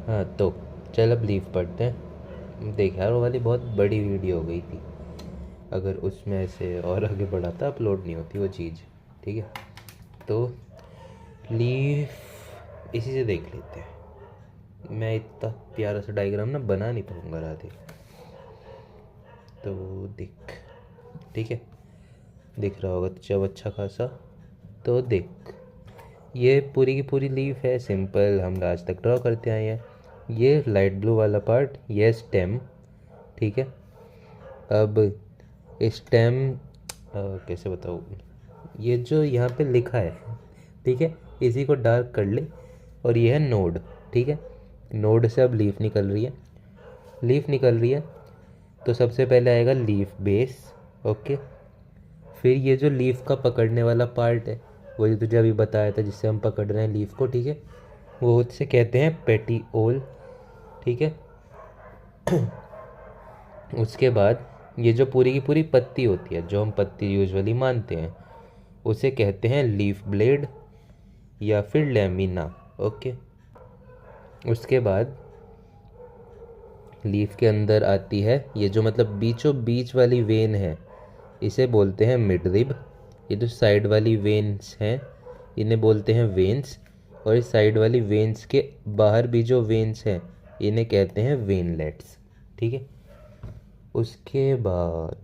हाँ तो चल अब लीव पढ़ते हैं। देख यार, वो वाली बहुत बड़ी वीडियो हो गई थी। अगर उसमें ऐसे और आगे बढ़ाता अपलोड नहीं होती वो चीज़। ठीक है, तो लीव इसी से देख लेते हैं। मैं इतना प्यारा सा डायग्राम ना बना नहीं पाऊँगा राधे। तो देख, ठीक है, दिख रहा होगा जब अच्छा खासा। तो देख, ये पूरी की पूरी लीफ है, सिंपल हम आज तक ड्रॉ करते आए हैं। ये लाइट ब्लू वाला पार्ट ये स्टेम, ठीक है। अब स्टेम कैसे बताऊँ, ये जो यहाँ पे लिखा है, ठीक है, इसी को डार्क कर ले। और ये है नोड, ठीक है। नोड से अब लीफ निकल रही है, लीफ निकल रही है। तो सबसे पहले आएगा लीफ बेस, ओके। फिर ये जो लीफ का पकड़ने वाला पार्ट है, वो जो तुझे अभी बताया था जिससे हम पकड़ रहे हैं लीफ को, ठीक है, वो उससे कहते हैं पेटीओल, ठीक है। उसके बाद ये जो पूरी की पूरी पत्ती होती है, जो हम पत्ती यूजुअली मानते हैं, उसे कहते हैं लीफ ब्लेड या फिर लैमिना, ओके। उसके बाद लीफ के अंदर आती है ये जो मतलब बीचों बीच वाली वेन है, इसे बोलते हैं मिड रिब। ये जो साइड वाली वेन्स हैं इन्हें बोलते हैं वेन्स। और इस साइड वाली वेन्स के बाहर भी जो वेन्स हैं इन्हें कहते हैं वेनलेट्स, ठीक है। उसके बाद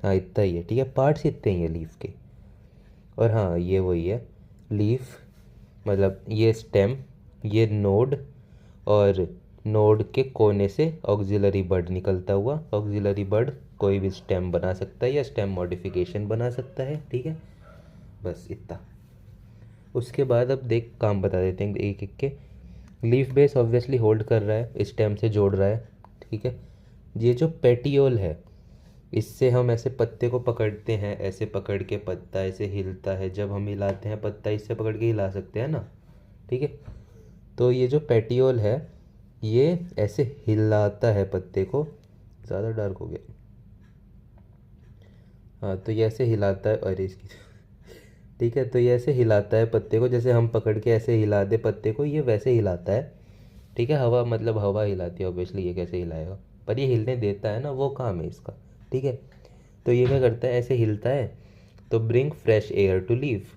हाँ इतना ही है, ठीक है, पार्ट्स इतने ही हैं लीफ के। और हाँ ये वही है लीफ, मतलब ये स्टेम, ये नोड, और नोड के कोने से ऑक्सिलरी बड निकलता हुआ। ऑक्सिलरी बड कोई भी स्टेम बना सकता है या स्टेम मॉडिफिकेशन बना सकता है, ठीक है। बस इतना। उसके बाद अब देख काम बता देते हैं एक एक के। लीफ बेस ऑब्वियसली होल्ड कर रहा है, स्टेम से जोड़ रहा है, ठीक है। ये जो पेटियोल है, इससे हम ऐसे पत्ते को पकड़ते हैं, ऐसे पकड़ के पत्ता ऐसे हिलता है। जब हम हिलाते हैं पत्ता इससे पकड़ के हिला सकते हैं ना, ठीक है। तो ये जो पेटियोल है ये ऐसे हिलाता है पत्ते को। ज़्यादा डार्क हो गया। हाँ तो ये ऐसे हिलाता है, अरे इसकी ठीक है, तो ये ऐसे हिलाता है पत्ते को, जैसे हम पकड़ के ऐसे हिला दे पत्ते को, ये वैसे हिलाता है, ठीक है। हवा मतलब हवा हिलाती है ऑब्वियसली, ये कैसे हिलाएगा, पर ये हिलने देता है ना, वो काम है इसका, ठीक है। तो ये क्या करता है, ऐसे हिलता है तो bring fresh air to leaf.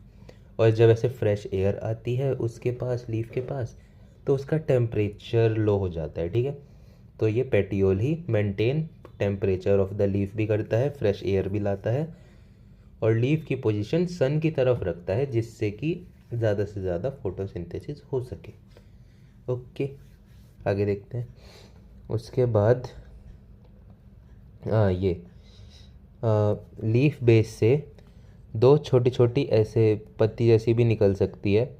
और जब ऐसे फ्रेश एयर आती है उसके पास, लीफ के पास, तो उसका टेम्परेचर लो हो जाता है, ठीक है। तो ये petiole he maintain temperature of the leaf भी करता है, फ्रेश एयर भी लाता है, और लीफ की पोजीशन सन की तरफ रखता है, जिससे कि ज़्यादा से ज़्यादा फोटोसिंथेसिस हो सके, ओके। आगे देखते हैं। उसके बाद ये लीफ बेस से दो छोटी छोटी ऐसे पत्ती जैसी भी निकल सकती है,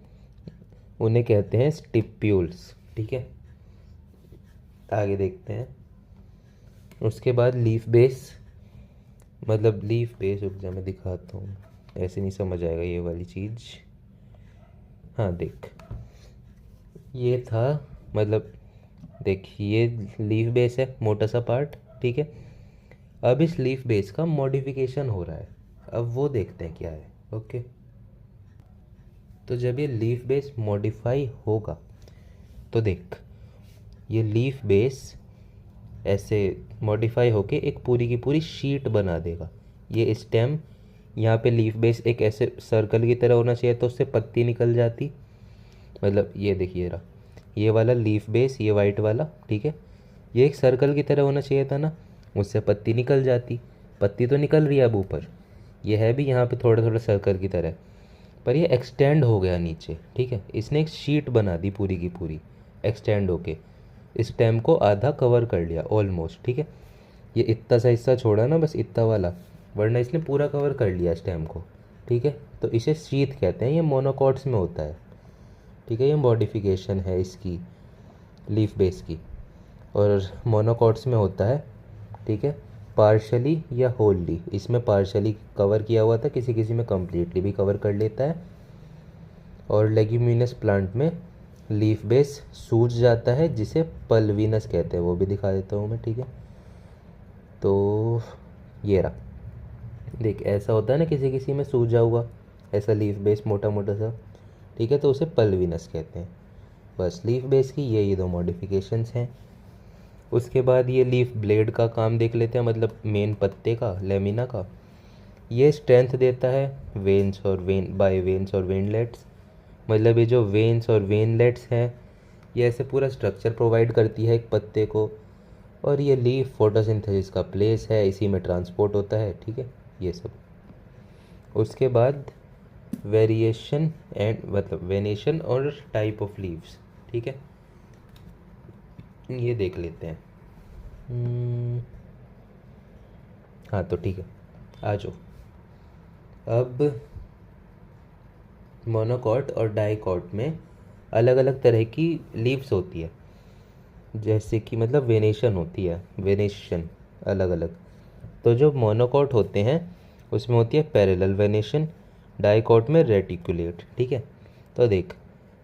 उन्हें कहते हैं स्टिप्यूल्स, ठीक है। आगे देखते हैं। उसके बाद लीफ बेस, मतलब लीफ बेस, रुक जा मैं दिखाता हूँ, ऐसे नहीं समझ आएगा ये वाली चीज़। हाँ देख, ये था, मतलब देख ये लीफ बेस है, मोटा सा पार्ट, ठीक है। अब इस लीफ बेस का मॉडिफिकेशन हो रहा है, अब वो देखते हैं क्या है, ओके। तो जब ये लीफ बेस मॉडिफाई होगा तो देख, ये लीफ बेस ऐसे मॉडिफाई होके एक पूरी की पूरी शीट बना देगा। ये स्टेम, यहाँ पे लीफ बेस एक ऐसे सर्कल की तरह होना चाहिए तो उससे पत्ती निकल जाती, मतलब ये देखिए रहा, ये वाला लीफ बेस, ये वाइट वाला, ठीक है, ये एक सर्कल की तरह होना चाहिए था ना, उससे पत्ती निकल जाती। पत्ती तो निकल रही है अब ऊपर, ये है भी यहाँ पे थोड़ा थोड़ा सर्कल की तरह, पर ये एक्सटेंड हो गया नीचे, ठीक है। इसने एक शीट बना दी पूरी की पूरी, एक्सटेंड होके स्टेम को आधा कवर कर लिया ऑलमोस्ट, ठीक है। ये इतना सा हिस्सा छोड़ा ना, बस इतना वाला, वरना इसने पूरा कवर कर लिया स्टेम को, ठीक है। तो इसे शीथ कहते हैं, ये मोनोकॉट्स में होता है, ठीक है। ये मॉडिफिकेशन है इसकी लीफ बेस की, और मोनोकॉट्स में होता है, ठीक है, पार्शली या होलली। इसमें पार्शली कवर किया हुआ था, किसी किसी में कम्प्लीटली भी कवर कर लेता है। और लेग्यूमिनस प्लांट में लीफ बेस सूज जाता है, जिसे पल्विनस कहते हैं, वो भी दिखा देता हूँ मैं, ठीक है। तो ये रहा, देख ऐसा होता है ना किसी किसी में सूजा हुआ ऐसा लीफ बेस मोटा मोटा सा, ठीक है, तो उसे पल्विनस कहते हैं। बस लीफ बेस की ये दो मॉडिफिकेशंस हैं। उसके बाद ये लीफ ब्लेड का काम देख लेते हैं, मतलब मेन पत्ते का, लेमिना का। ये स्ट्रेंथ देता है वेन्स और वेन्स और वेनलेट्स, मतलब ये जो वेन्स और वेनलेट्स हैं ये ऐसे पूरा स्ट्रक्चर प्रोवाइड करती है एक पत्ते को। और ये लीफ फोटोसिंथेसिस का प्लेस है, इसी में ट्रांसपोर्ट होता है, ठीक है, ये सब। उसके बाद वेरिएशन एंड मतलब वेनेशन और टाइप ऑफ लीव्स, ठीक है, ये देख लेते हैं। हाँ तो ठीक है, आ जाओ। अब मोनोकॉट और डाइकॉट में अलग अलग तरह की लीव्स होती है, जैसे कि मतलब वेनेशन होती है, वेनेशन अलग अलग। तो जो मोनोकॉट होते हैं उसमें होती है पैरेलल वेनेशन, डाइकॉट में रेटिकुलेट, ठीक है। तो देख,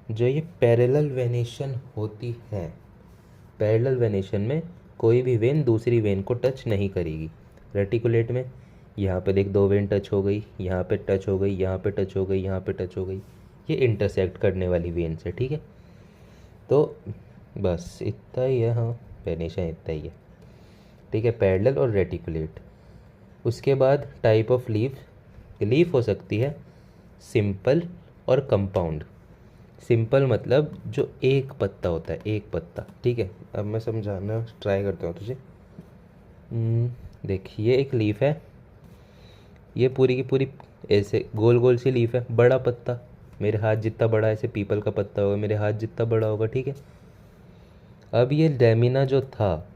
जो ये पैरेलल वेनेशन होती है, पैरेलल वेनेशन में कोई भी वेन दूसरी वेन को टच नहीं करेगी। रेटिकुलेट में यहाँ पे देख, दो वेन टच हो गई, यहाँ पे टच हो गई, यहाँ पे टच हो गई, यहाँ पे टच हो गई, ये इंटरसेक्ट करने वाली वेन से, ठीक है। तो बस इतना ही है, हाँ, वेनेशन इतना ही है, ठीक है, पैरेलल और रेटिकुलेट। उसके बाद टाइप ऑफ लीफ हो सकती है सिंपल और कंपाउंड। सिंपल मतलब जो एक पत्ता होता है, एक पत्ता, ठीक है। अब मैं समझाना ट्राई करता हूँ तुझे। देख, ये एक लीफ है, ये पूरी की पूरी ऐसे गोल गोल सी लीफ है, बड़ा पत्ता मेरे हाथ जितना बड़ा, ऐसे पीपल का पत्ता होगा मेरे हाथ जितना बड़ा होगा, ठीक है। अब ये लेमिना जो था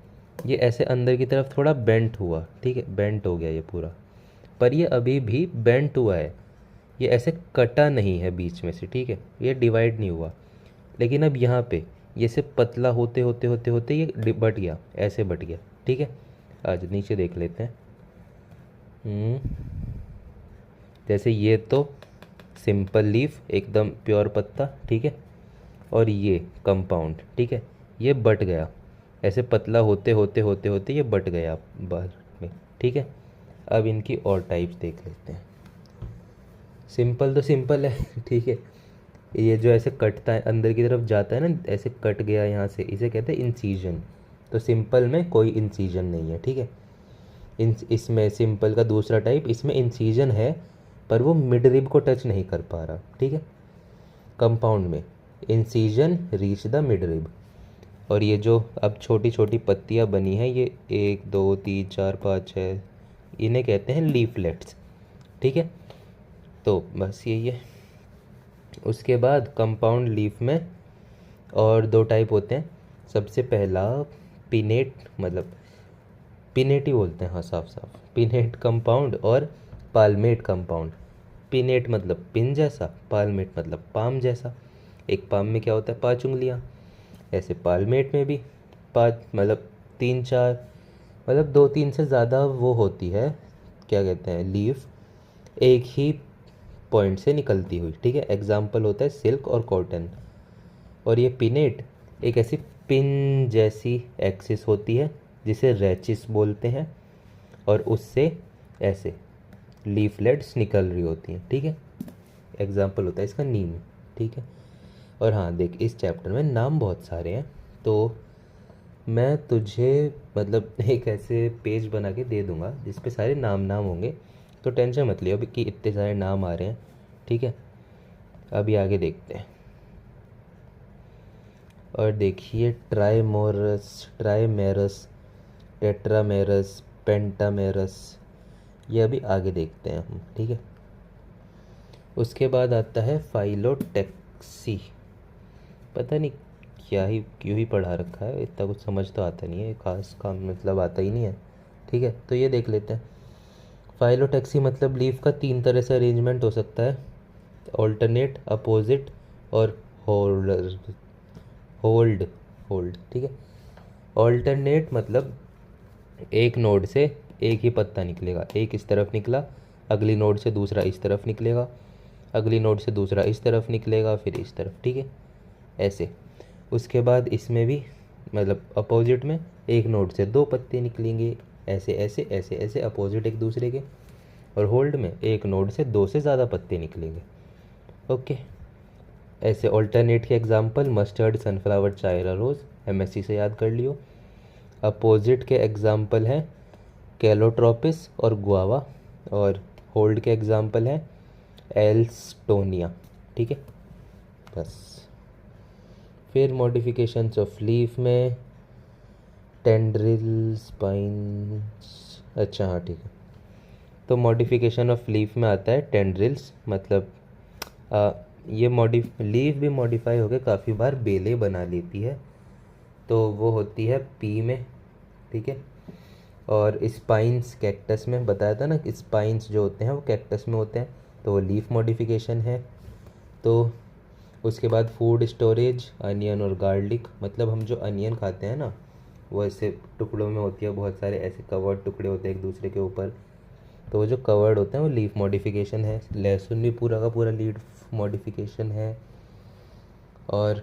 ये ऐसे अंदर की तरफ थोड़ा बेंट हुआ, ठीक है, बेंट हो गया ये पूरा, पर ये अभी भी बेंट हुआ है, ये ऐसे कटा नहीं है बीच में से, ठीक है, ये डिवाइड नहीं हुआ। लेकिन अब यहाँ पे ये से पतला होते होते होते होते ये बट गया, ऐसे बट गया, ठीक है। आज नीचे देख लेते हैं। जैसे ये तो सिंपल लीफ, एकदम प्योर पत्ता, ठीक है, और ये कंपाउंड, ठीक है, ये बट गया, ऐसे पतला होते होते होते होते ये बट गया बाहर में, ठीक है। अब इनकी और टाइप्स देख लेते हैं। सिंपल तो सिंपल है, ठीक है, ये जो ऐसे कटता है अंदर की तरफ जाता है ना, ऐसे कट गया यहाँ से, इसे कहते हैं इंसीजन। तो सिंपल में कोई इंसीजन नहीं है, ठीक है। इसमें सिंपल का दूसरा टाइप, इसमें इंसीजन है पर वो मिड रिब को टच नहीं कर पा रहा, ठीक है। कंपाउंड में incision reach the mid rib. और ये जो अब छोटी छोटी पत्तियाँ बनी हैं, ये 1 2 3 4 5 6, इन्हें कहते हैं लीफलेट्स, ठीक है। तो बस यही है। उसके बाद कंपाउंड लीफ में और दो टाइप होते हैं। सबसे पहला पिनेट, मतलब पिनेट ही बोलते हैं, हाँ साफ साफ, पिनेट कंपाउंड और पाल्मेट कंपाउंड। पिनेट मतलब पिन जैसा, पाल्मेट मतलब पाम जैसा। एक पाम में क्या होता है, 5 उंगलियाँ, ऐसे पाल्मेट में भी 5 मतलब 3 4, मतलब 2 3 से ज़्यादा वो होती है, क्या कहते हैं, लीफ एक ही पॉइंट से निकलती हुई, ठीक है। एग्जाम्पल होता है सिल्क और कॉटन। और ये पिनेट एक ऐसी पिन जैसी एक्सिस होती है जिसे रैचिस बोलते हैं, और उससे ऐसे लीफलेट्स निकल रही होती हैं, ठीक है। एग्जाम्पल होता है इसका नीम, ठीक है। और हाँ देख, इस चैप्टर में नाम बहुत सारे हैं, तो मैं तुझे मतलब एक ऐसे पेज बना के दे दूँगा जिस पे सारे नाम होंगे, तो टेंशन मत लियो अभी कि इतने सारे नाम आ रहे हैं, ठीक है। अभी आगे देखते हैं। और देखिए, ट्राइमेरस, टेट्रामेरस, पेंटामेरस, ये अभी आगे देखते हैं हम, ठीक है। उसके बाद आता है फाइलोटैक्सी। पता नहीं क्यों ही पढ़ा रखा है, इतना कुछ समझ तो आता नहीं है, खास काम मतलब आता ही नहीं है, ठीक है। तो ये देख लेते हैं। फाइलोटैक्सी मतलब लीफ का 3 तरह से अरेंजमेंट हो सकता है, ऑल्टरनेट, अपोजिट और होल्ड होल्ड, ठीक है। ऑल्टरनेट मतलब एक नोड से एक ही पत्ता निकलेगा, एक इस तरफ निकला, अगली नोड से दूसरा इस तरफ निकलेगा, अगली नोड से दूसरा इस तरफ निकलेगा, फिर इस तरफ, ठीक है, ऐसे। उसके बाद इसमें भी मतलब अपोजिट में एक नोड से 2 पत्ते निकलेंगे, ऐसे ऐसे ऐसे ऐसे अपोजिट एक दूसरे के। और होल्ड में एक नोड से 2 से ज़्यादा पत्ते निकलेंगे, ओके। ऐसे ऑल्टरनेट के एग्जांपल मस्टर्ड, सनफ्लावर, चायरा रोज़, एमएससी से याद कर लियो। अपोजिट के एग्जांपल हैं कैलोट्रोपिस और गुआवा, और होल्ड के एग्जांपल हैं एल्स्टोनिया। ठीक है, बस। फिर मॉडिफिकेशंस ऑफ लीफ में टेंड्रिल, स्पाइंस, अच्छा हाँ ठीक है। तो मॉडिफिकेशन ऑफ लीफ में आता है टेंड्रिल्स, मतलब ये लीफ भी मॉडिफाई होकर काफ़ी बार बेलें बना लेती है, तो वो होती है पी में। ठीक है, और स्पाइंस कैक्टस में, बताया था ना कि स्पाइंस जो होते हैं वो कैक्टस में होते हैं, तो वो लीफ मॉडिफिकेशन है। तो उसके बाद फूड स्टोरेज, अनियन और गार्लिक, मतलब हम जो अनियन खाते हैं ना वो ऐसे टुकड़ों में होती है, बहुत सारे ऐसे कवर्ड टुकड़े होते हैं एक दूसरे के ऊपर, तो वो जो कवर्ड होते हैं वो लीफ मॉडिफिकेशन है। लहसुन भी पूरा का पूरा लीफ मॉडिफिकेशन है। और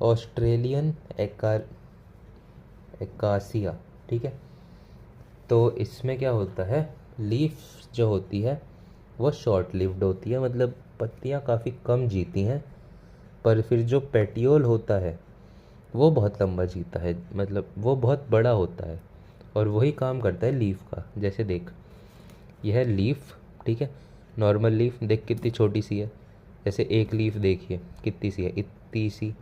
ऑस्ट्रेलियन एकासिया, ठीक है, तो इसमें क्या होता है, लीफ जो होती है वो शॉर्ट लिव्ड होती है, मतलब पत्तियाँ काफ़ी कम जीती हैं, पर फिर जो पेटियोल होता है वो बहुत लंबा जीता है, मतलब वो बहुत बड़ा होता है, और वही काम करता है लीफ का। जैसे देख, यह है लीफ, ठीक है, नॉर्मल लीफ देख कितनी छोटी सी है, जैसे एक लीफ देखिए कितनी सी है, इतनी सी,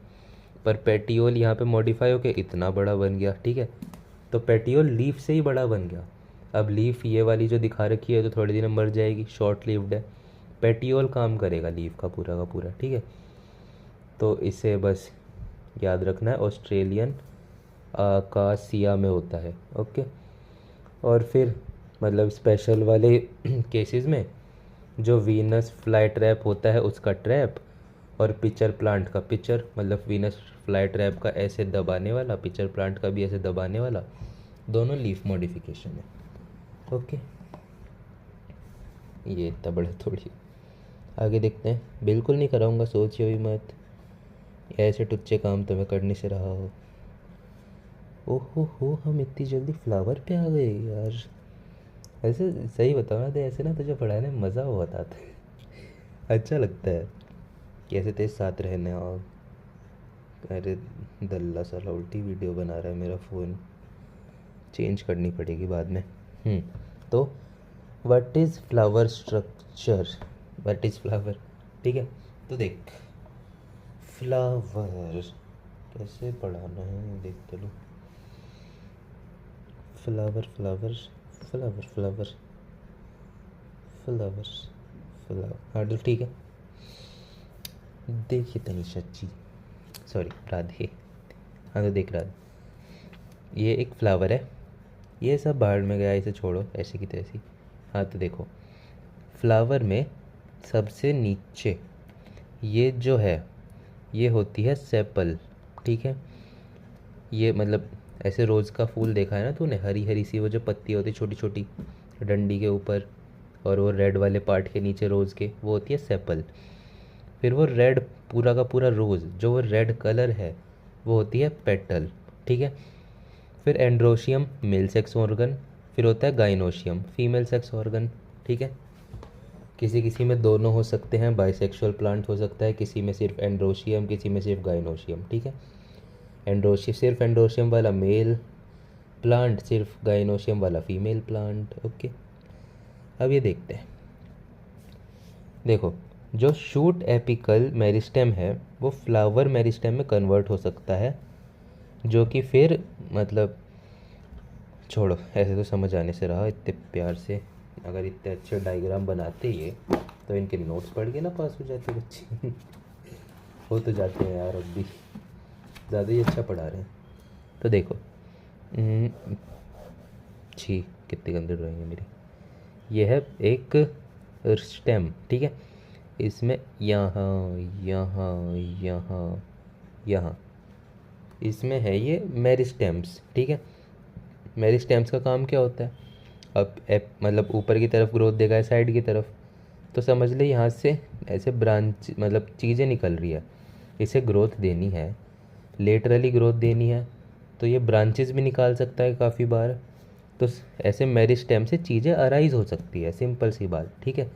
पर पेटियोल यहाँ पे मॉडिफाई होके इतना बड़ा बन गया। ठीक है, तो पेटियोल लीफ से ही बड़ा बन गया। अब लीफ ये वाली जो दिखा रखी है तो थोड़े दिन में मर जाएगी, शॉर्ट लिव्ड है, पेटियोल काम करेगा लीफ का पूरा। ठीक है, तो इसे बस याद रखना है, ऑस्ट्रेलियन आकासिया में होता है। ओके, और फिर मतलब स्पेशल वाले केसेस में जो वीनस फ्लाई ट्रैप होता है उसका ट्रैप, और पिचर प्लांट का पिचर, मतलब वीनस फ्लाई ट्रैप का ऐसे दबाने वाला, पिचर प्लांट का भी ऐसे दबाने वाला, दोनों लीफ मॉडिफिकेशन है। ओके, ये इतना बड़ा थोड़ी। आगे देखते हैं, बिल्कुल नहीं कराऊंगा, सोचिए भी मत, ऐसे टुच्चे काम तो मैं करने से रहा हो। ओहो हो, हम इतनी जल्दी फ्लावर पे आ गए यार। ऐसे सही बताओ ना, तो ऐसे ना तुझे पढ़ाने में मज़ा बहुत आता है, अच्छा लगता है कैसे तेरे साथ रहने। और अरे दल्ला साला उल्टी वीडियो बना रहा है मेरा फ़ोन, चेंज करनी पड़ेगी बाद में। तो what is flower structure, what is flower, ठीक है, तो देख फ्लावर कैसे पढ़ाना है, देख तो लो, flower flower flower flower flower flower, हाँ तो ठीक है। देखिए तनीषा जी, सॉरी राधे, हाँ तो देख राधे, ये एक फ्लावर है, ये सब बाहर में गया, इसे छोड़ो ऐसे की तैसी। हाँ तो देखो, फ्लावर में सबसे नीचे ये जो है ये होती है सेपल। ठीक है, ये मतलब ऐसे रोज़ का फूल देखा है ना तूने, हरी हरी सी वो जो पत्ती होती है छोटी छोटी डंडी के ऊपर, और वो रेड वाले पार्ट के नीचे रोज़ के, वो होती है सेपल। फिर वो रेड पूरा का पूरा रोज़ जो वो रेड कलर है वो होती है पेटल। ठीक है, फिर एंड्रोशियम मेल सेक्स ऑर्गन, फिर होता है गाइनोशियम फीमेल सेक्स ऑर्गन। ठीक है, किसी किसी में दोनों हो सकते हैं, बाइसेक्सुअल प्लांट हो सकता है, किसी में सिर्फ एंड्रोशियम, किसी में सिर्फ गाइनोशियम। ठीक है, सिर्फ एंड्रोशियम वाला मेल प्लांट, सिर्फ गाइनोशियम वाला फीमेल प्लांट। ओके, अब ये देखते हैं, देखो जो शूट एपिकल मेरिस्टेम है वो फ्लावर मेरिस्टेम में कन्वर्ट हो सकता है, जो कि फिर मतलब छोड़ो, ऐसे तो समझ आने से रहा इतने प्यार से, अगर इतने अच्छे डायग्राम बनाते ये तो इनके नोट्स पढ़ के ना पास हो जाते बच्चे हो तो जाते हैं यार, अब भी ज़्यादा ही अच्छा पढ़ा रहे हैं। तो देखो, छी कितनी गंदी ड्राइंग है मेरी। यह है एक स्टेम, ठीक है, इसमें यहाँ यहाँ यहाँ यहाँ इसमें है ये मेरिस्टेम्स। ठीक है, मेरिस्टेम्स का काम क्या होता है, अब मतलब ऊपर की तरफ ग्रोथ देगा है साइड की तरफ, तो समझ ले यहाँ से ऐसे ब्रांच मतलब चीज़ें निकल रही है, इसे ग्रोथ देनी है, लेटरली ग्रोथ देनी है, तो ये ब्रांचेस भी निकाल सकता है काफ़ी बार, तो ऐसे मेरिस्टेम से चीज़ें अराइज हो सकती है, सिंपल सी बात। ठीक है,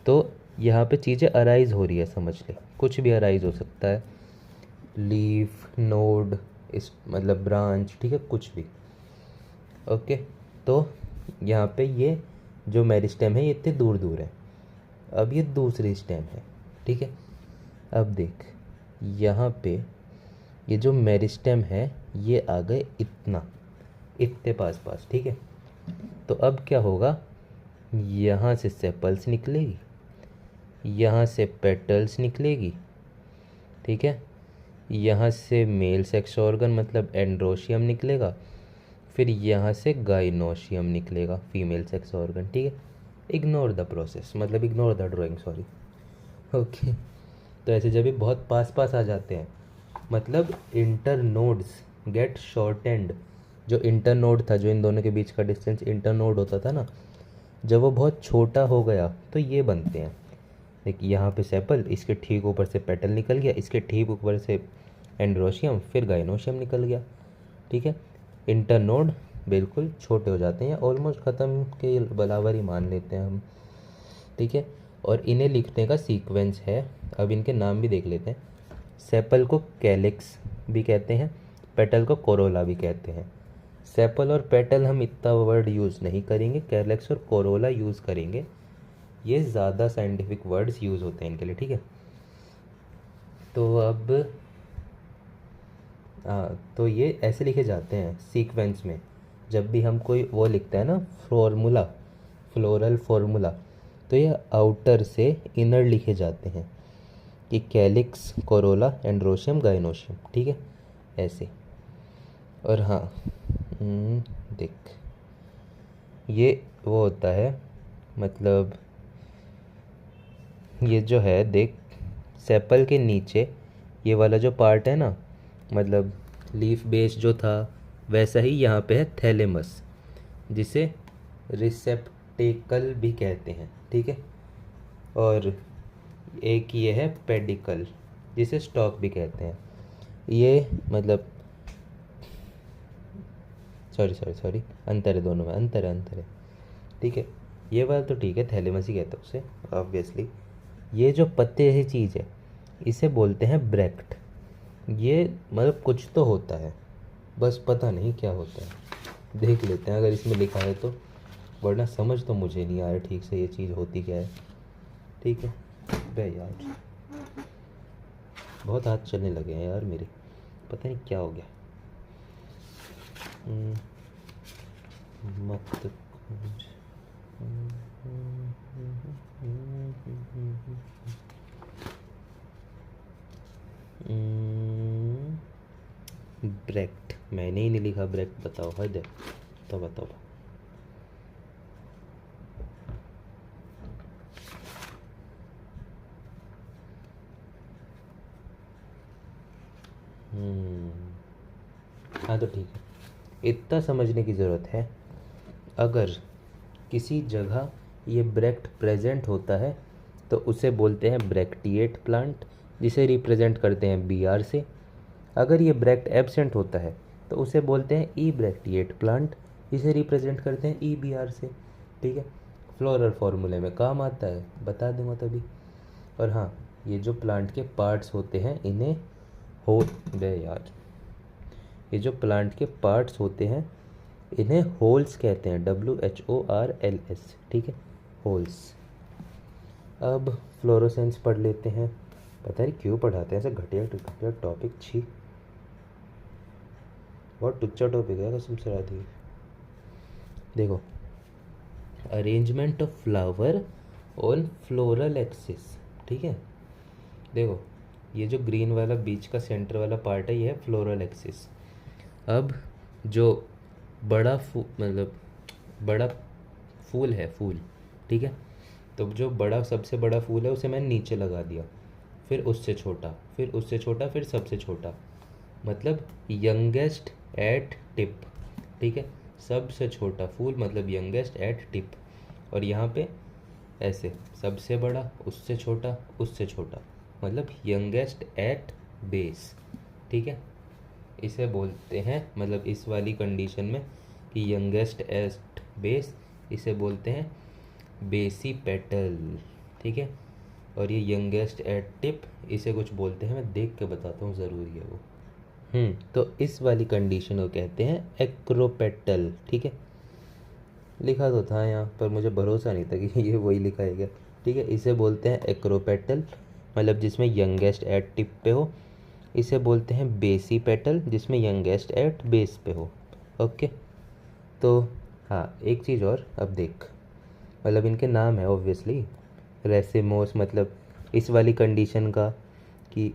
तो यहाँ पे चीज़ें अराइज हो रही है, समझ ले, कुछ भी अराइज हो सकता है, लीफ, नोड, इस मतलब ब्रांच, ठीक है, कुछ भी। ओके, तो यहाँ पे ये जो मेरिस्टेम है ये इतने दूर दूर है। अब ये दूसरी स्टेम है, ठीक है। अब देख यहाँ पे ये जो मेरिस्टेम है ये आ गए इतने पास पास, ठीक है। तो अब क्या होगा, यहाँ से सेपल्स निकलेगी, यहाँ से पेटल्स निकलेगी, ठीक है, यहाँ से मेल सेक्स ऑर्गन मतलब एंड्रोशियम निकलेगा, फिर यहाँ से गाइनोशियम निकलेगा, फीमेल सेक्स ऑर्गन, ठीक है। इग्नोर द प्रोसेस, मतलब ignore the drawing, sorry. Okay, तो ऐसे जब ये बहुत पास पास आ जाते हैं, मतलब इंटर नोड्स गेट शॉर्टेंड। जो इंटर नोड था, जो इन दोनों के बीच का डिस्टेंस इंटर नोड होता था ना, जब वो बहुत छोटा हो गया तो ये बनते हैं। देखिए यहाँ पे सेपल, इसके ठीक ऊपर से पेटल निकल गया, इसके ठीक ऊपर से एंड्रोशियम, फिर गाइनोशियम निकल गया, ठीक है। इंटर नोड बिल्कुल छोटे हो जाते हैं, ऑलमोस्ट ख़त्म के बराबर ही मान लेते हैं हम, ठीक है। और इन्हें लिखने का सीक्वेंस है, अब इनके नाम भी देख लेते हैं। सेपल को कैलिक्स भी कहते हैं, पेटल को कोरोला भी कहते हैं। सेपल और पेटल हम इतना वर्ड यूज़ नहीं करेंगे, कैलिक्स और कोरोला यूज़ करेंगे, ये ज़्यादा साइंटिफिक वर्ड्स यूज़ होते हैं इनके लिए, ठीक है। तो अब तो ये ऐसे लिखे जाते हैं सीक्वेंस में। जब भी हम कोई वो लिखते हैं ना फॉर्मूला, फ्लोरल फार्मूला, तो ये आउटर से इनर लिखे जाते हैं कि कैलिक्स, कोरोला, एंड्रोशियम, गाइनोशियम, ठीक है, ऐसे। और हाँ, देख ये वो होता है, मतलब ये जो है देख, सेपल के नीचे ये वाला जो पार्ट है ना, मतलब लीफ बेस जो था, वैसा ही यहाँ पे है थैलेमस, जिसे रिसेप्टेकल भी कहते हैं, ठीक है। और एक ये है पेडिकल, जिसे स्टॉक भी कहते हैं। ये मतलब सॉरी अंतर है, दोनों में अंतर है, ठीक है। ये वाला तो ठीक है, थैलेमस ही कहते हैं उसे ऑब्वियसली। ये जो पत्ते जैसी चीज़ है इसे बोलते हैं ब्रैक्ट। ये मतलब कुछ तो होता है, बस पता नहीं क्या होता है, देख लेते हैं अगर इसमें लिखा है तो, वरना समझ तो मुझे नहीं आ रहा ठीक से ये चीज़ होती क्या है, ठीक है। बे यार बहुत हाथ चलने लगे हैं यार मेरे, पता नहीं क्या हो गया। मत ब्रैक्ट, मैंने ही नहीं लिखा ब्रैक्ट, बताओ हद है, तो बताओ। हाँ तो ठीक है, इतना समझने की ज़रूरत है। अगर किसी जगह ये ब्रैक्ट प्रेजेंट होता है तो उसे बोलते हैं ब्रैक्टिएट प्लांट, जिसे रिप्रेजेंट करते हैं BR से। अगर ये ब्रैक्ट एब्सेंट होता है तो उसे बोलते हैं ई ब्रैक्टिएट प्लांट, जिसे रिप्रेजेंट करते हैं EBR से, ठीक है। फ्लोरल फार्मूले में काम आता है, बता दूँगा तभी। और हाँ, ये जो प्लांट के पार्ट्स होते हैं इन्हें ये जो प्लांट के पार्ट्स होते हैं इन्हें होल्स कहते हैं, WHORLS, ठीक है, होल्स। अब फ्लोरोसेंस पढ़ लेते हैं, पता नहीं क्यों पढ़ाते हैं ऐसे घटिया टॉपिक, छी, बहुत टुच्चा टॉपिक है कसम से राधी। देखो, arrangement of flower on floral axis, ठीक है। देखो ये जो ग्रीन वाला बीच का सेंटर वाला पार्ट है ये है फ्लोरल एक्सिस। अब जो बड़ा मतलब बड़ा फूल है, फूल, ठीक है, तो जो बड़ा सबसे बड़ा फूल है उसे मैंने नीचे लगा दिया, फिर उससे छोटा, फिर उससे छोटा, फिर सबसे छोटा, मतलब यंगेस्ट एट टिप, ठीक है। सबसे छोटा फूल मतलब यंगेस्ट एट टिप। और यहाँ पे ऐसे सबसे बड़ा, उससे छोटा, उससे छोटा, मतलब यंगेस्ट एट बेस, ठीक है। इसे बोलते हैं, मतलब इस वाली कंडीशन में कि यंगेस्ट एट बेस, इसे बोलते हैं बेसी पेटल, ठीक है। और ये यंगेस्ट एट टिप, इसे कुछ बोलते हैं, मैं देख के बताता हूँ, ज़रूरी है वो। तो इस वाली कंडीशन को कहते हैं एक्रोपेटल। ठीक है, लिखा तो था यहाँ पर, मुझे भरोसा नहीं था कि ये वही लिखा है क्या। ठीक है, इसे बोलते हैं एक्रोपेटल, मतलब जिसमें यंगेस्ट एट टिप पे हो। इसे बोलते हैं बेसी पेटल, जिसमें यंगेस्ट एट बेस पे हो। ओके, तो हाँ एक चीज़ और, अब देख, मतलब इनके नाम है ऑब्वियसली। रेसिमोस मतलब इस वाली कंडीशन का, कि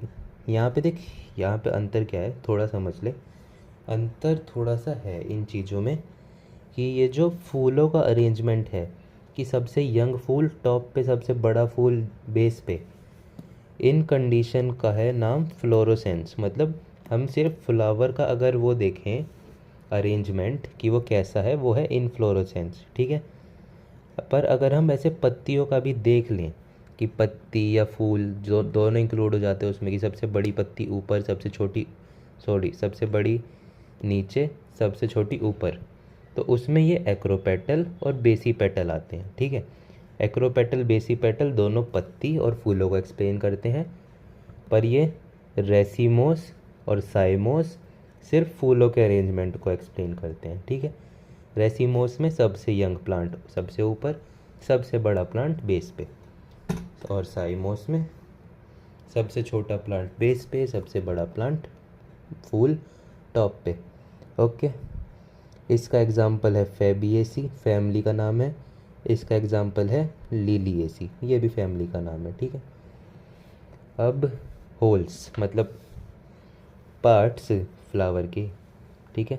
यहाँ पे देख, यहाँ पे अंतर क्या है थोड़ा समझ ले। अंतर थोड़ा सा है इन चीज़ों में कि ये जो फूलों का अरेंजमेंट है, कि सबसे यंग फूल टॉप पे, सबसे बड़ा फूल बेस पे, इन कंडीशन का है नाम फ्लोरोसेंस। मतलब हम सिर्फ फ्लावर का अगर वो देखें अरेंजमेंट कि वो कैसा है, वो है इनफ्लोरोसेंस। ठीक है, पर अगर हम ऐसे पत्तियों का भी देख लें कि पत्ती या फूल जो दोनों इंक्लूड हो जाते हैं उसमें, कि सबसे बड़ी पत्ती ऊपर, सबसे छोटी, सॉरी सबसे बड़ी नीचे, सबसे छोटी ऊपर, तो उसमें ये एक्रोपेटल और बेसी पेटल आते हैं। ठीक है, एक्रोपेटल बेसी पेटल दोनों पत्ती और फूलों को एक्सप्लेन करते हैं, पर ये रेसिमोस और साइमोस सिर्फ फूलों के अरेंजमेंट को एक्सप्लेन करते हैं। ठीक है, रेसिमोस में सबसे यंग प्लांट सबसे ऊपर, सबसे बड़ा प्लांट बेस पे, और साइमोस में सबसे छोटा प्लांट बेस पे, सबसे बड़ा प्लांट फूल टॉप पे। ओके, इसका एग्जाम्पल है फेबिएसी, फैमिली का नाम है। इसका एग्जाम्पल है लिलिएसी, ये भी फैमिली का नाम है। ठीक है, अब होल्स मतलब पार्ट्स फ्लावर की। ठीक है,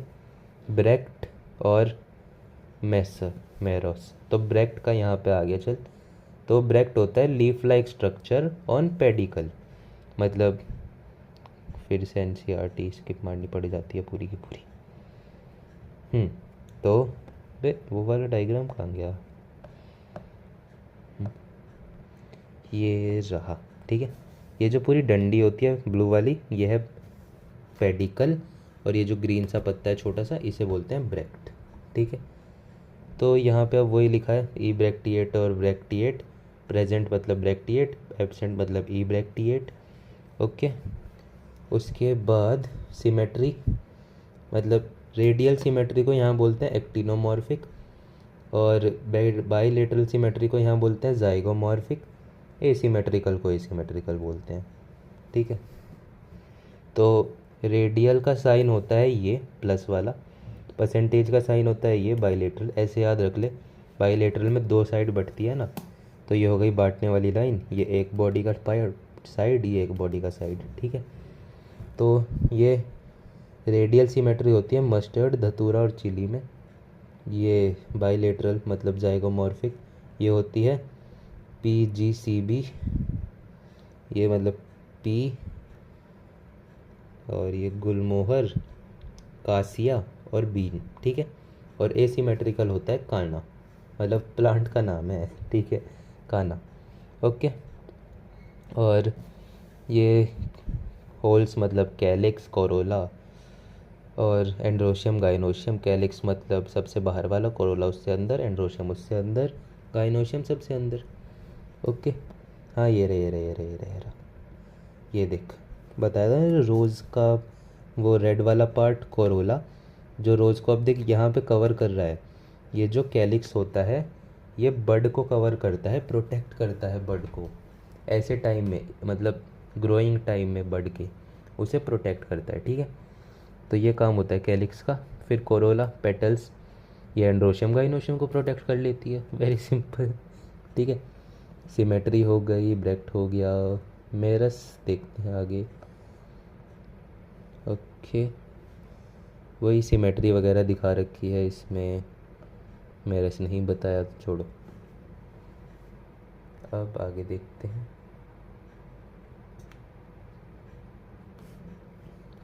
ब्रेक्ट और मेसर मेरोस, तो ब्रेक्ट का यहाँ पे आ गया। चल, तो ब्रेक्ट होता है leaf like structure on pedicle, मतलब फिर से एनसीईआरटी स्किप मारनी पड़ जाती है पूरी की पूरी। तो वो वाला डायग्राम कहाँ गया, ये रहा। ठीक है, ये जो पूरी डंडी होती है ब्लू वाली, ये है पेडिकल, और ये जो ग्रीन सा पत्ता है छोटा सा, इसे बोलते हैं ब्रेक्ट। ठीक है, तो यहाँ पे अब वही लिखा है, ई ब्रेक्टिएट और ब्रेक्टिएट, प्रेजेंट मतलब ब्रेक्टिएट, एब्सेंट मतलब ई ब्रेक्टिएट। ओके, उसके बाद सिमेट्री, मतलब रेडियल सिमेट्री को यहाँ बोलते हैं एक्टिनोमॉर्फिक, और बाईलेटरल सिमेट्री को यहाँ बोलते हैं जाइगोमॉर्फिक, एसिमेट्रिकल को एसिमेट्रिकल बोलते हैं। ठीक है, तो रेडियल का साइन होता है ये प्लस वाला, परसेंटेज का साइन होता है ये बाईलेटरल, ऐसे याद रख ले। बाईलेटरल में दो साइड बटती है ना, तो ये हो गई बांटने वाली लाइन, ये एक बॉडी का साइड, ये एक बॉडी का साइड। ठीक है, तो ये रेडियल सिमेट्री होती है मस्टर्ड, धतूरा और चिली में। ये बाईलेटरल मतलब जाइगोमॉर्फिक, ये होती है PGCB, ये मतलब पी, और ये गुलमोहर, कासिया और बीन। ठीक है, और एसिमेट्रिकल होता है काना, मतलब प्लांट का नाम है। ठीक है, काना। ओके, और ये होल्स मतलब कैलिक्स, कोरोला, और एंड्रोशियम, गाइनोशियम। कैलिक्स मतलब सबसे बाहर वाला, कोरोला उससे अंदर, एंड्रोशियम उससे अंदर, गाइनोशियम सबसे अंदर। ओके, हाँ ये रहे ये रहे ये रहे ये रहे ये रहा। ये देख, बताया था ना रोज़ का वो रेड वाला पार्ट कोरोला, जो रोज़ को अब देख यहाँ पे कवर कर रहा है। ये जो कैलिक्स होता है, ये बड को कवर करता है, प्रोटेक्ट करता है बड को ऐसे टाइम में, मतलब ग्रोइंग टाइम में बड के, उसे प्रोटेक्ट करता है। ठीक है, तो ये काम होता है कैलिक्स का। फिर कोरोला, पेटल्स, ये एंड्रोशियम गाइनोशियम को प्रोटेक्ट कर लेती है, वेरी सिंपल। ठीक है, सिमेट्री हो गई, ब्रेक्ट हो गया, मेरस देखते हैं आगे। ओके, वही सिमेट्री वगैरह दिखा रखी है इसमें, मेरस नहीं बताया तो छोड़ो। अब आगे देखते हैं,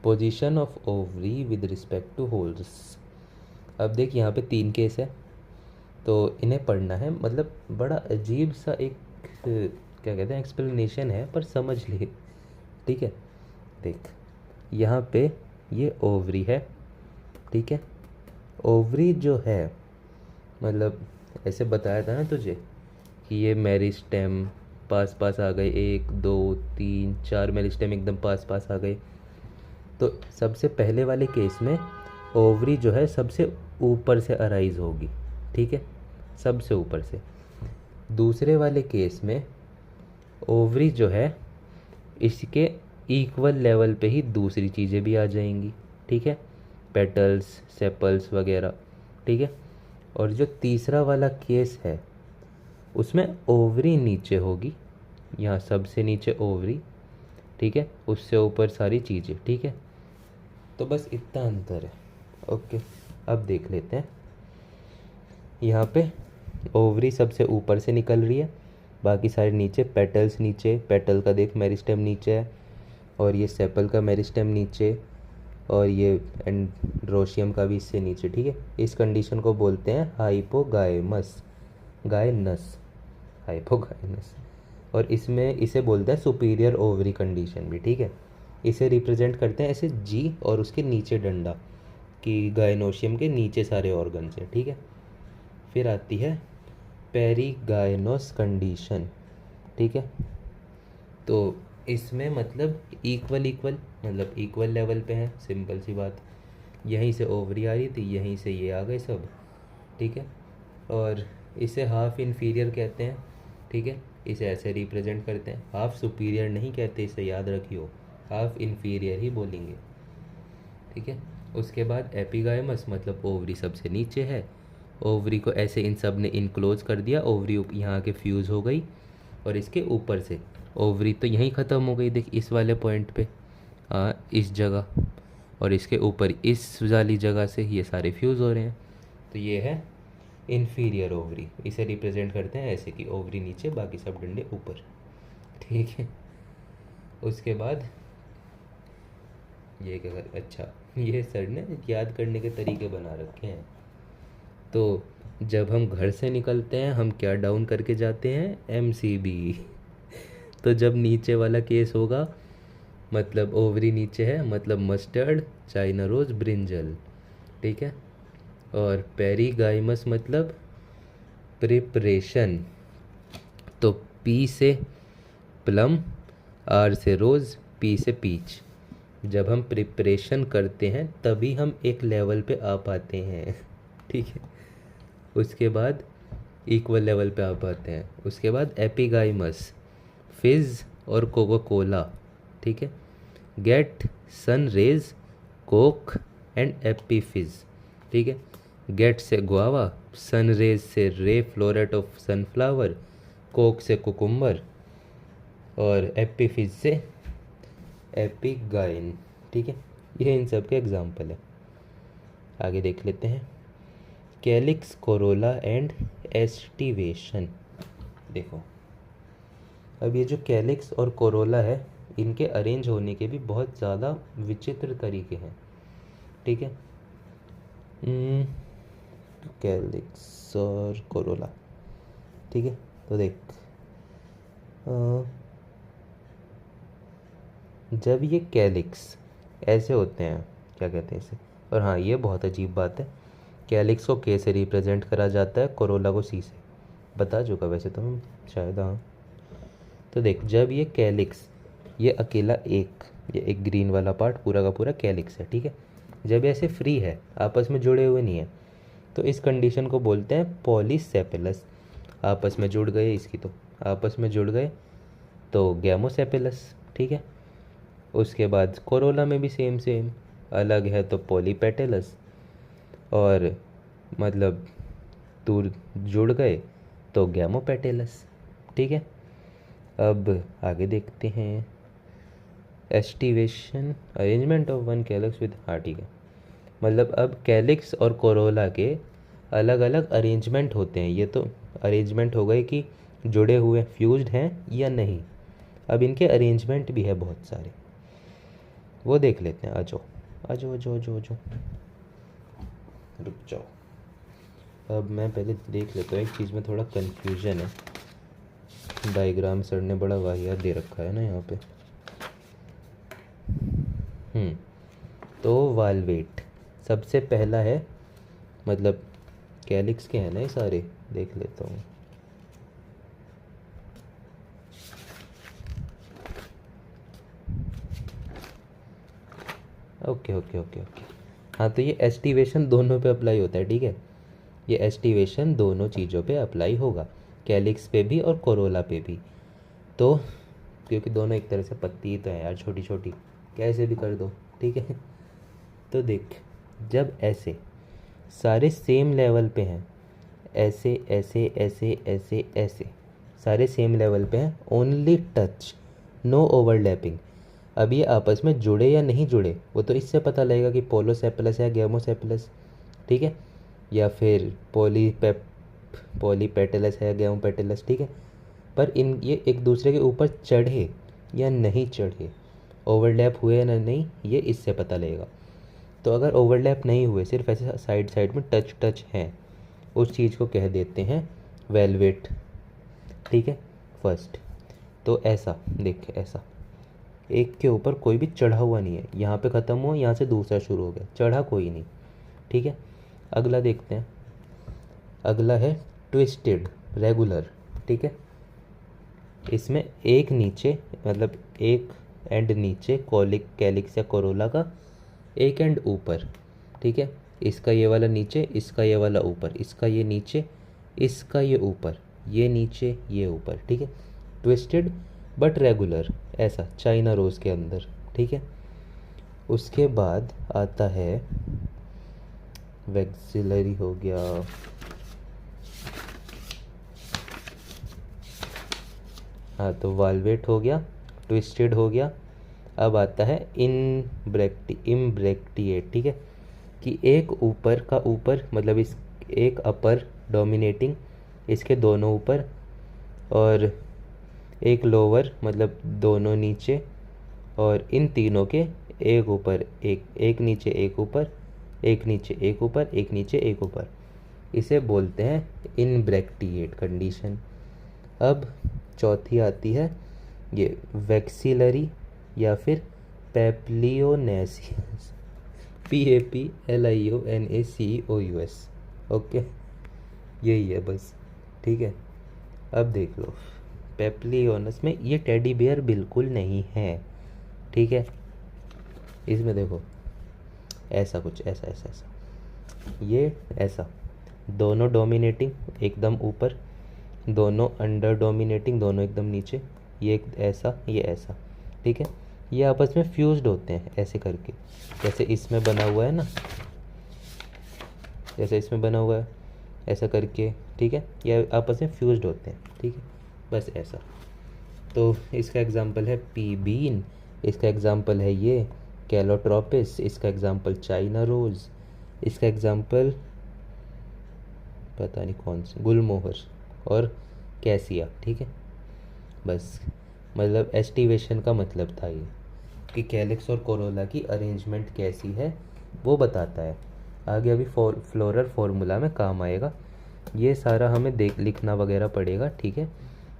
position of ovary with respect to whorls. अब देख यहाँ पे 3 केस है, तो इन्हें पढ़ना है, मतलब बड़ा अजीब सा एक क्या कहते हैं एक्सप्लेनेशन है, पर समझ ले। ठीक है, देख यहाँ पे ये ओवरी है। ठीक है, ओवरी जो है, मतलब ऐसे बताया था ना तुझे कि ये मेरिस्टेम, पास पास आ गए, 1 2 3 4 मेरिस्टेम एकदम पास पास आ गए। तो सबसे पहले वाले केस में ओवरी जो है सबसे ऊपर से अराइज होगी, ठीक है, सबसे ऊपर से। दूसरे वाले केस में ओवरी जो है इसके इक्वल लेवल पे ही दूसरी चीज़ें भी आ जाएंगी, ठीक है, पेटल्स, सेपल्स वगैरह, ठीक है। और जो तीसरा वाला केस है उसमें ओवरी नीचे होगी, यहाँ सबसे नीचे ओवरी, ठीक है, उससे ऊपर सारी चीज़ें, ठीक है। तो बस इतना अंतर है। ओके, अब देख लेते हैं। यहाँ पे ओवरी सबसे ऊपर से निकल रही है, बाकी सारे नीचे, पेटल्स नीचे, पेटल का देख मेरिस्टेम नीचे है, और ये सेपल का मेरिस्टेम नीचे, और ये एंड्रोशियम का भी इससे नीचे, ठीक है। इस कंडीशन को बोलते हैं हाइपोगाइमस, गायनस, हाइपोगाइनस। और इसमें इसे बोलते हैं सुपीरियर ओवरी कंडीशन भी, ठीक है। इसे रिप्रेजेंट करते हैं ऐसे जी और उसके नीचे डंडा कि गायनोशियम के नीचे सारे ऑर्गन्स हैं, ठीक है। फिर आती है पेरीगाइनोस कंडीशन, ठीक है। तो इसमें मतलब इक्वल मतलब इक्वल लेवल पे है, सिंपल सी बात। यहीं से ओवरी आ रही थी, यहीं से ये आ गए सब, ठीक है। और इसे हाफ इन्फीरियर कहते हैं, ठीक है, इसे ऐसे रिप्रेजेंट करते हैं। हाफ सुपीरियर नहीं कहते, इसे याद रखियो, हाफ इन्फीरियर ही बोलेंगे, ठीक है। उसके बाद एपिगाइमस मतलब ओवरी सबसे नीचे है, ओवरी को ऐसे इन सब ने इनक्लोज कर दिया, ओवरी यहाँ के फ्यूज़ हो गई, और इसके ऊपर से ओवरी तो यहीं ख़त्म हो गई, देख इस वाले पॉइंट पे, इस जगह, और इसके ऊपर इस वाली जगह से ये सारे फ्यूज़ हो रहे हैं। तो ये है इन्फीरियर ओवरी, इसे रिप्रेजेंट करते हैं ऐसे कि ओवरी नीचे, बाकी सब डंडे ऊपर, ठीक है। उसके बाद ये क्या कर, अच्छा ये सर ने याद करने के तरीके बना रखे हैं। तो जब हम घर से निकलते हैं हम क्या डाउन करके जाते हैं, MCB। तो जब नीचे वाला केस होगा मतलब ओवरी नीचे है, मतलब मस्टर्ड, चाइना रोज, ब्रिंजल, ठीक है। और पेरीगाइमस मतलब प्रिपरेशन, तो P से प्लम, R से रोज़, P से पीच। जब हम प्रिपरेशन करते हैं तभी हम एक लेवल पे आ पाते हैं, ठीक है। उसके बाद इक्वल लेवल पे आ पाते हैं। उसके बाद एपिगाइमस, फिज और कोको कोला, ठीक है। Gate, sun rays, coke and Appy Fizz, ठीक है। गेट से गुआवा, सन रेज से ray floret of sunflower, coke से कुकुम्बर, और एपीफिज से एपिगाइन, ठीक है। ये इन सब के एग्जाम्पल है। आगे देख लेते हैं कैलिक्स, कोरोला एंड एस्टिवेशन। देखो अब ये जो कैलिक्स और कोरोला है इनके अरेंज होने के भी बहुत ज़्यादा विचित्र तरीके हैं, ठीक है। कैलिक्स और कोरोला, ठीक है। तो देख जब ये कैलिक्स ऐसे होते हैं, क्या कहते हैं इसे, और हाँ ये बहुत अजीब बात है, कैलिक्स को के से रिप्रेजेंट करा जाता है, कोरोला को सी से, बता चुका वैसे तो हम शायद, हाँ। तो देख जब ये कैलिक्स, ये अकेला ये एक ग्रीन वाला पार्ट पूरा का पूरा कैलिक्स है, ठीक है। जब ऐसे फ्री है, आपस में जुड़े हुए नहीं है, तो इस कंडीशन को बोलते हैं पॉलीसेपेलस। आपस में जुड़ गए, इसकी तो आपस में जुड़ गए तो गैमोसेपेलस, ठीक है। उसके बाद कोरोला में भी सेम अलग है तो पॉलीपेटेलस, और मतलब दूर जुड़ गए तो गैमोपेटेलस, ठीक है। अब आगे देखते हैं aestivation, arrangement of one calyx with, हाँ ठीक है। मतलब अब कैलिक्स और कोरोला के अलग अलग अरेंजमेंट होते हैं। ये तो अरेंजमेंट हो गए कि जुड़े हुए फ्यूज्ड हैं या नहीं, अब इनके अरेंजमेंट भी है बहुत सारे, वो देख लेते हैं। आ जाओ आ जाओ आ जाओ आ जाओ आ जाओ, रुक जाओ। अब मैं पहले देख लेता हूँ, एक चीज़ में थोड़ा कन्फ्यूजन है, डायग्राम सर ने बड़ा वाहियात दे रखा है ना यहाँ पे। तो वाल्वेट सबसे पहला है, मतलब कैलिक्स के हैं ना ये सारे, देख लेता हूँ। Okay okay okay okay. हाँ तो ये एस्टिवेशन दोनों पे अप्लाई होता है, ठीक है। ये एस्टिवेशन दोनों चीज़ों पे अप्लाई होगा, कैलिक्स पे भी और कोरोला पे भी। तो क्योंकि दोनों एक तरह से पत्ती ही तो है यार, छोटी छोटी, कैसे भी कर दो, ठीक है। तो देख, जब ऐसे सारे सेम लेवल पे हैं, ऐसे ऐसे ऐसे ऐसे ऐसे सारे सेम लेवल पे हैं, ओनली टच, नो ओवरलैपिंग। अब ये आपस में जुड़े या नहीं जुड़े वो तो इससे पता लगेगा कि पोलोसेपलस है गेमोसेपलस, ठीक है, या फिर पॉलीपेटलस है गेमोपेटलस, ठीक है। पर इन ये एक दूसरे के ऊपर चढ़े या नहीं चढ़े, ओवरलैप हुए या नहीं, ये इससे पता लगेगा। तो अगर ओवरलैप नहीं हुए, सिर्फ ऐसे साइड साइड में टच टच हैं, उस चीज़ को कह देते हैं वेलवेट, ठीक है। फर्स्ट तो ऐसा देख, ऐसा एक के ऊपर कोई भी चढ़ा हुआ नहीं है, यहाँ पे ख़त्म हुआ, यहाँ से दूसरा शुरू हो गया, चढ़ा कोई नहीं, ठीक है। अगला देखते हैं, अगला है ट्विस्टेड रेगुलर, ठीक है। इसमें एक नीचे, मतलब एक एंड नीचे कैलिक्स या कोरोला का, एक एंड ऊपर, ठीक है। इसका ये वाला नीचे, इसका ये वाला ऊपर, इसका ये नीचे, इसका ये ऊपर, ये नीचे ये ऊपर, ठीक है। ट्विस्टेड बट रेगुलर, ऐसा चाइना रोज़ के अंदर, ठीक है। उसके बाद आता है वैक्सिलरी हो गया, हाँ तो वालवेट हो गया, ट्विस्टेड हो गया। अब आता है इम्ब्रेक्टिएट, ठीक है, कि एक ऊपर का ऊपर, मतलब इस एक अपर डोमिनेटिंग, इसके दोनों ऊपर, और एक लोअर मतलब दोनों नीचे, और इन तीनों के एक ऊपर एक, एक नीचे एक ऊपर, एक नीचे एक ऊपर, एक नीचे एक ऊपर, इसे बोलते हैं इनब्रेक्टिएट कंडीशन। अब चौथी आती है ये वैक्सिलरी या फिर पैप्लियोनेसियस, PAPLIONACOUS, ओके, यही है बस, ठीक है। अब देख लो, पेप्लियोनस में ये टेडी बियर बिल्कुल नहीं है, ठीक है। इसमें देखो ऐसा कुछ, ऐसा ऐसा ऐसा, ये ऐसा, दोनों डोमिनेटिंग एकदम ऊपर, दोनों अंडर डोमिनेटिंग दोनों एकदम नीचे, ये एक ऐसा, ये ऐसा, ठीक है। ये आपस में फ्यूज्ड होते हैं ऐसे करके, जैसे इसमें बना हुआ है ना, जैसे इसमें बना हुआ है ऐसा करके, ठीक है। ये आपस में फ्यूज्ड होते हैं, ठीक है, बस ऐसा। तो इसका एग्जांपल है पी बीन, इसका एग्जांपल है ये कैलोट्रोपिस, इसका एग्जांपल चाइना रोज़, इसका एग्जांपल पता नहीं कौन सा, गुलमोहर और कैसिया, ठीक है। बस मतलब एस्टिवेशन का मतलब था ये कि कैलिक्स और कोरोला की अरेंजमेंट कैसी है वो बताता है। आगे अभी फ्लोरल फार्मूला में काम आएगा, ये सारा हमें लिखना वगैरह पड़ेगा, ठीक है।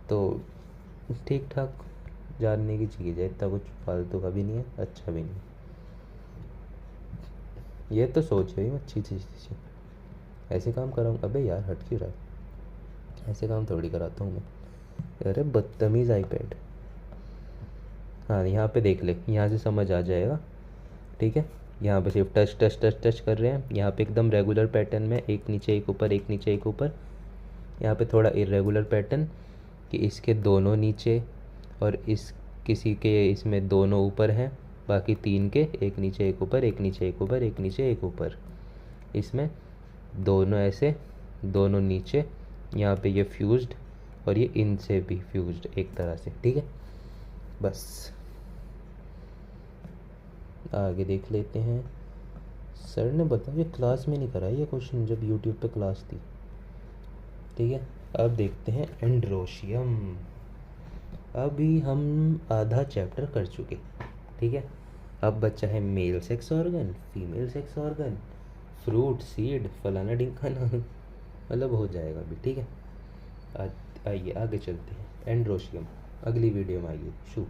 तो ठीक ठाक जानने की चीज़ है, इतना कुछ फालतू का भी नहीं है, अच्छा भी नहीं। ये तो सोच रही हूँ अच्छी चीज़, ऐसे काम कराऊँ, अबे यार हट क्यों रहा है, ऐसे काम थोड़ी कराता हूँ मैं, अरे बदतमीज़ आईपैड। हाँ यहाँ पे देख ले, यहाँ से समझ आ जाएगा, ठीक है। यहाँ पे सिर्फ टच टच टच टच कर रहे हैं, यहाँ पे एकदम रेगुलर पैटर्न में एक नीचे एक ऊपर, एक नीचे एक ऊपर। यहाँ पे थोड़ा इरेगुलर पैटर्न कि इसके दोनों नीचे और इस किसी के इसमें दोनों ऊपर हैं, बाकी तीन के एक नीचे एक ऊपर, एक नीचे एक ऊपर, एक नीचे एक ऊपर, इसमें दोनों ऐसे, दोनों नीचे, यहाँ पे ये फ्यूज्ड और ये इनसे भी फ्यूज्ड एक तरह से, ठीक है। बस आगे देख लेते हैं। सर ने बताया क्लास में नहीं कराया ये क्वेश्चन, जब यूट्यूब पे क्लास थी, ठीक है। अब देखते हैं एंड्रोशियम, अभी हम आधा चैप्टर कर चुके, ठीक है। अब बच्चा है male sex organ, female sex organ, fruit, seed, फलाना ढिंकाना, मतलब हो जाएगा अभी, ठीक है। आइए आगे चलते हैं, एंड्रोशियम अगली वीडियो में आइए, शू।